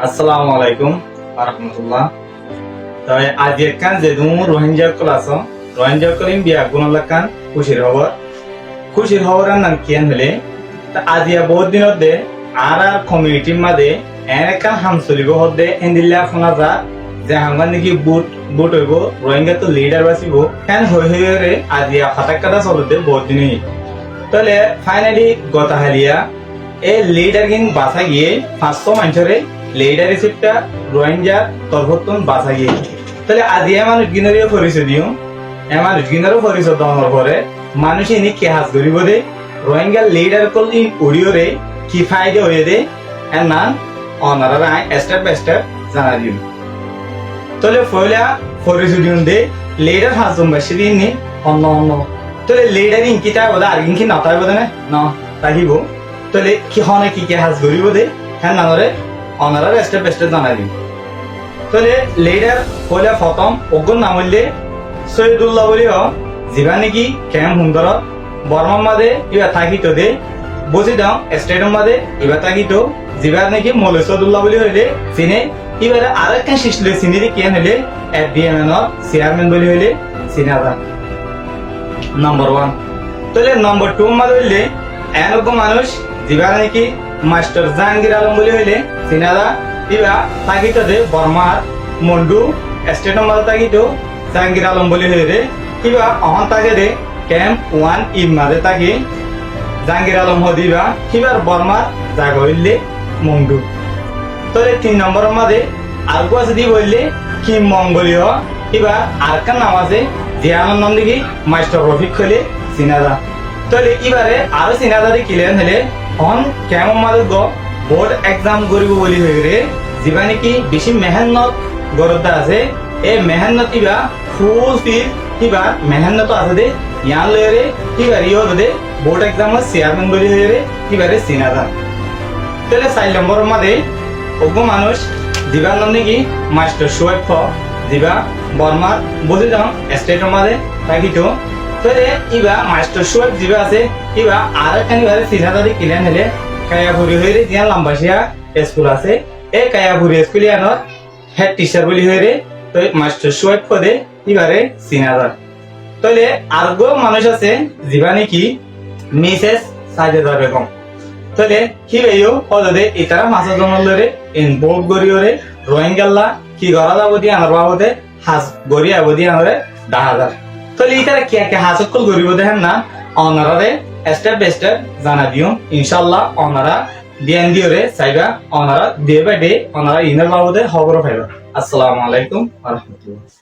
আসসালামু আলাইকুম রাহমাতুল্লাহ। তাই আজ একখান যে রোহিঙ্গা কল আছো রোহিঙ্গা কলিম বিয়া গুণলাকান খুশির খবরের নাম কিয়ান হলে আজিয়া বহুত দিনত দে আর কমিউনিটির মাঝে এনেকান হাম চলিব হদে এন্দিল্লা ফোনা যা যে হাঙ্গান নাকি বুট হইব রোহিঙ্গা তো লিডার বাঁচিব ফ্যান হয়ে আজিয়া ফাটাক্কাটা চলতে বহুত দিনই তাহলে ফাইনালি গতা হালিয়া এই লিডার গিন বাঁচা গিয়ে 500 মানুষরে লিডারশিপটা রোহিঙ্গার তরফতন বাঁচা গিয়ে তাহলে আজি মানুষ গিনারিও পরিচয় দিও মানুষ গিনারও পরিচয় দেওয়ার পরে মানুষ এনে কে হাজ করিব দে রোহিঙ্গার লিডার কল উড়িও রে কি ফায়দা হয়ে দে এর নাম অনারা স্টেপ বাই স্টেপ জানা দিও তাহলে ফয়লা পরিচয় দিন দে লিডার হাজম বাসি দিন নি অন্য তাহলে লিডার ইনকিটা বোধ আর ইনকি নাতাই বোধ না তাহিব তাহলে কি হনে কি হাজ করিব দে হ্যাঁ নানরে অনারা স্টেপ বাই স্টেপ জানা দিও তাহলে লিডার ফয়লা প্রথম অগুন নাম হইলে সৈয়দুল্লাহ বলি যিবা নাকি ক্যাম্প সুন্দর বর্মার মাঝে ইবা থাকিত দে বুঝি দাও স্টেডিয়াম মাঝে ইবা থাকিত যিবার নাকি মৌলসদুল্লাহ বলি হইলে চিনে এবারে আর একটা শিশলে চিনি কেন হইলে এফডিএমএন চেয়ারম্যান বলি হইলে চিনা যা নম্বর 1 তাহলে নম্বর 2 মাঝে হইলে এরকম মানুষ যিবার নাকি মাস্টার জাহাঙ্গীর আলম বলি হইলে চিনা যা ইবা থাকিত দে বর্মার মন্ডু স্টেডিয়াম মাঝে থাকিত জাহাঙ্গীর আলম বলি হইলে কিবা অহন তাকে দে ক্যাম্প 1 ইম মাঝে তাকে জাহাঙ্গীর আলম হদিবা কিবার বর্মার জায়গা হইলে মন্ডু তাহলে 3 নম্বরের মাঝে আরগো আছে দি বললে কি মঙ্গলীয় কিবা আরকান নাম আছে যে আমার নাম দেখি মাস্টার রফিক হলে চিনাদা তাহলে এবারে আরো চিনাদা দিয়ে ক্লিয়ার হলে হন কেমন মাঝে বোর্ড এক্সাম করিব বলি হয়ে রে যিবা নাকি বেশি মেহনত গরদা আছে এই মেহনত ইবা ফুল ফিল কিবা মেহনত আছে দে ইয়ান লয়ে কিবার ইও দে বোর্ড এক্সামের চেয়ারম্যান বলি হয়ে রে কিবারে চিনাদা তাহলে 4 নম্বরের মাঝে ওগো মানুষ যিবার নাম নাকি মাস্টার সোয়েব যিবা বর্মার বুঝে যাও স্টেটের মাঝে থাকিত তাহলে ইবা মাস্টার সোয়েব যিবা আছে ইবা আর একখানি বারে চিনাদারি ক্লিয়ার হলে কায়াপুরি হয়ে রে জিয়া লাম্বাসিয়া স্কুল আছে এই কায়াপুরি স্কুল ইয়ানোর হেড টিচার বলি হয়ে রে তো মাস্টার সোয়েব পদে ইবারে চিনাদার তাহলে আরগো মানুষ আছে যিবা নাকি মিসেস সাজেদা বেগম তাহলে কি ভাইও পদে ইতারা মাসা জনলরে ইনভলভ করিওরে রোহিঙ্গাল্লা কি গরা যাব দি আনার বাবদে হাজ গরি আবদি আনরে 10000 তাহলে ইতারা কি কি হাসকল করিব দেখেন না অনারারে স্টেপ বাই স্টেপ জানা দিও ইনশাআল্লাহ অনারা ধ্যান দিওরে চাইবা অনারা ডে বাই ডে অনারা ইনার বাবদে খবর পাইবা। আসসালামু আলাইকুম ওয়া রাহমাতুল্লাহ।